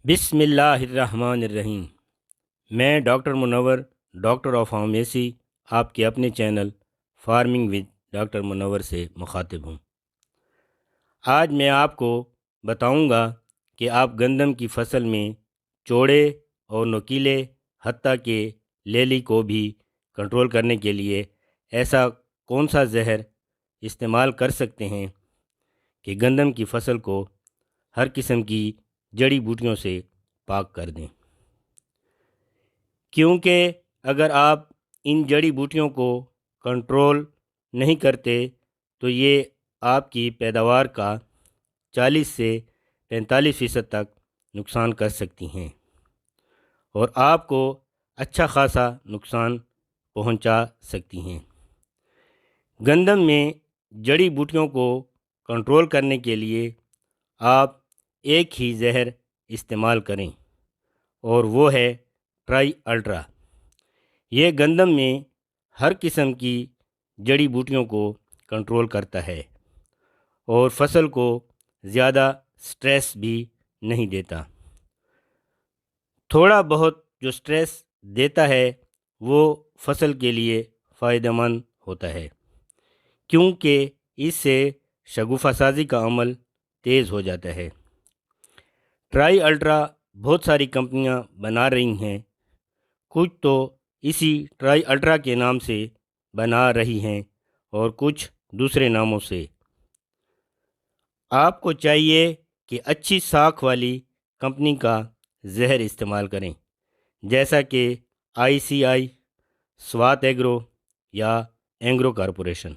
بسم اللہ الرحمن الرحیم۔ میں doctor Munawar, doctor of pharmacy, آپ کے اپنے چینل فارمنگ ود ڈاکٹر منور سے مخاطب ہوں۔ آج میں آپ کو بتاؤں گا کہ آپ گندم کی فصل میں چوڑے اور نوکیلے حتیٰ کہ لیلی کو بھی کنٹرول کرنے کے لیے ایسا کون سا زہر استعمال کر سکتے ہیں کہ گندم کی فصل کو ہر قسم کی جڑی بوٹیوں سے پاک کر دیں، کیونکہ اگر آپ ان جڑی بوٹیوں کو کنٹرول نہیں کرتے تو یہ آپ کی پیداوار کا 40 سے 45% تک نقصان کر سکتی ہیں اور آپ کو اچھا خاصا نقصان پہنچا سکتی ہیں۔ گندم میں جڑی بوٹیوں کو کنٹرول کرنے کے لیے آپ ایک ہی زہر استعمال کریں اور وہ ہے ٹرائی الٹرا۔ یہ گندم میں ہر قسم کی جڑی بوٹیوں کو کنٹرول کرتا ہے اور فصل کو زیادہ سٹریس بھی نہیں دیتا۔ تھوڑا بہت جو سٹریس دیتا ہے وہ فصل کے لیے فائدہ مند ہوتا ہے، کیونکہ اس سے شگوفہ سازی کا عمل تیز ہو جاتا ہے۔ ٹرائی الٹرا بہت ساری کمپنیاں بنا رہی ہیں، کچھ تو اسی ٹرائی الٹرا کے نام سے بنا رہی ہیں اور کچھ دوسرے ناموں سے۔ آپ کو چاہیے کہ اچھی ساکھ والی کمپنی کا زہر استعمال کریں، جیسا کہ ICI، سوات ایگرو یا اینگرو کارپوریشن،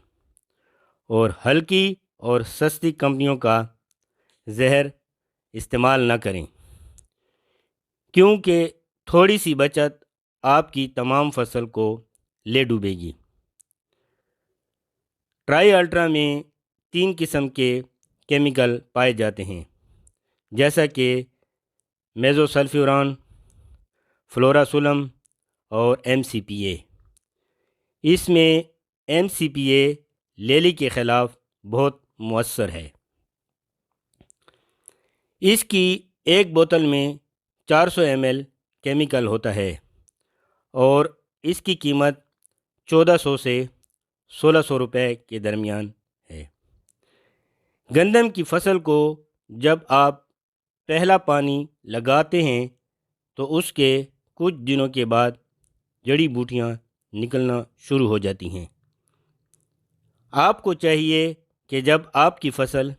اور ہلکی اور سستی کمپنیوں کا زہر استعمال نہ کریں، کیونکہ تھوڑی سی بچت آپ کی تمام فصل کو لے ڈوبے گی۔ ٹرائی الٹرا میں 3 قسم کے کیمیکل پائے جاتے ہیں، جیسا کہ میزو سلفیوران، فلوراسولم اور MCPA۔ اس میں MCPA لیلی کے خلاف بہت مؤثر ہے۔ اس کی ایک بوتل میں 400 ml کیمیکل ہوتا ہے اور اس کی قیمت 1400 سے 1600 روپے کے درمیان ہے۔ گندم کی فصل کو جب آپ پہلا پانی لگاتے ہیں تو اس کے کچھ دنوں کے بعد جڑی بوٹیاں نکلنا شروع ہو جاتی ہیں۔ آپ کو چاہیے کہ جب آپ کی فصل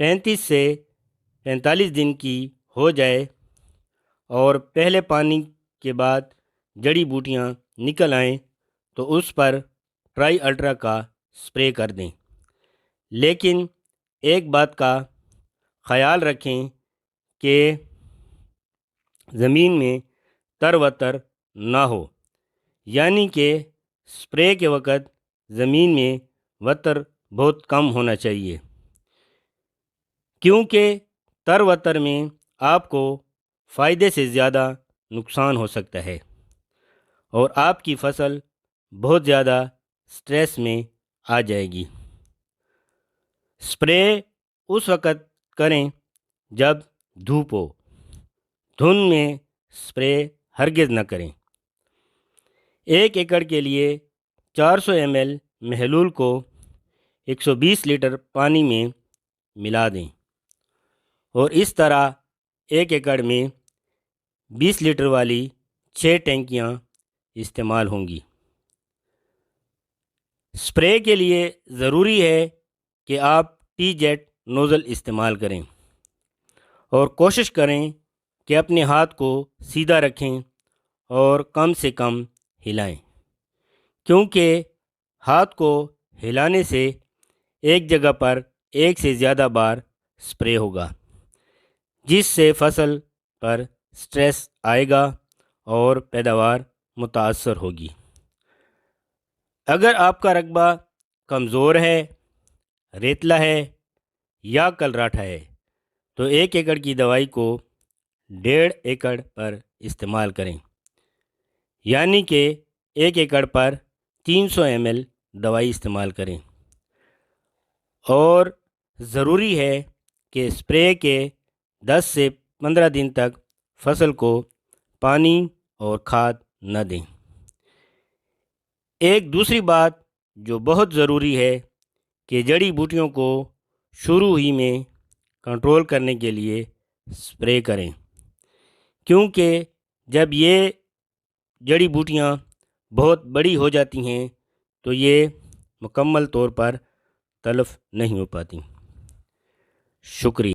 35 سے 45 دن کی ہو جائے اور پہلے پانی کے بعد جڑی بوٹیاں نکل آئیں تو اس پر ٹرائی الٹرا کا سپرے کر دیں، لیکن ایک بات کا خیال رکھیں کہ زمین میں تر و تر نہ ہو، یعنی کہ سپرے کے وقت زمین میں وتر بہت کم ہونا چاہیے، کیونکہ تر و تر میں آپ کو فائدے سے زیادہ نقصان ہو سکتا ہے اور آپ کی فصل بہت زیادہ سٹریس میں آ جائے گی۔ سپرے اس وقت کریں جب دھوپ ہو، دھند میں سپرے ہرگز نہ کریں۔ 1 ایکڑ کے لیے 400 ml محلول کو 120 لیٹر پانی میں ملا دیں اور اس طرح 1 ایکڑ میں 20 لیٹر والی 6 ٹینکیاں استعمال ہوں گی۔ سپرے کے لیے ضروری ہے کہ آپ ٹی جیٹ نوزل استعمال کریں اور کوشش کریں کہ اپنے ہاتھ کو سیدھا رکھیں اور کم سے کم ہلائیں، کیونکہ ہاتھ کو ہلانے سے ایک جگہ پر ایک سے زیادہ بار سپرے ہوگا، جس سے فصل پر سٹریس آئے گا اور پیداوار متاثر ہوگی۔ اگر آپ کا رقبہ کمزور ہے، ریتلا ہے یا کلراٹھا ہے تو 1 ایکڑ کی دوائی کو 1.5 ایکڑ پر استعمال کریں، یعنی کہ 1 ایکڑ پر 300 ml دوائی استعمال کریں، اور ضروری ہے کہ سپرے کے 10 سے 15 دن تک فصل کو پانی اور کھاد نہ دیں۔ ایک دوسری بات جو بہت ضروری ہے کہ جڑی بوٹیوں کو شروع ہی میں کنٹرول کرنے کے لیے سپرے کریں، کیونکہ جب یہ جڑی بوٹیاں بہت بڑی ہو جاتی ہیں تو یہ مکمل طور پر تلف نہیں ہو پاتی۔ شکریہ۔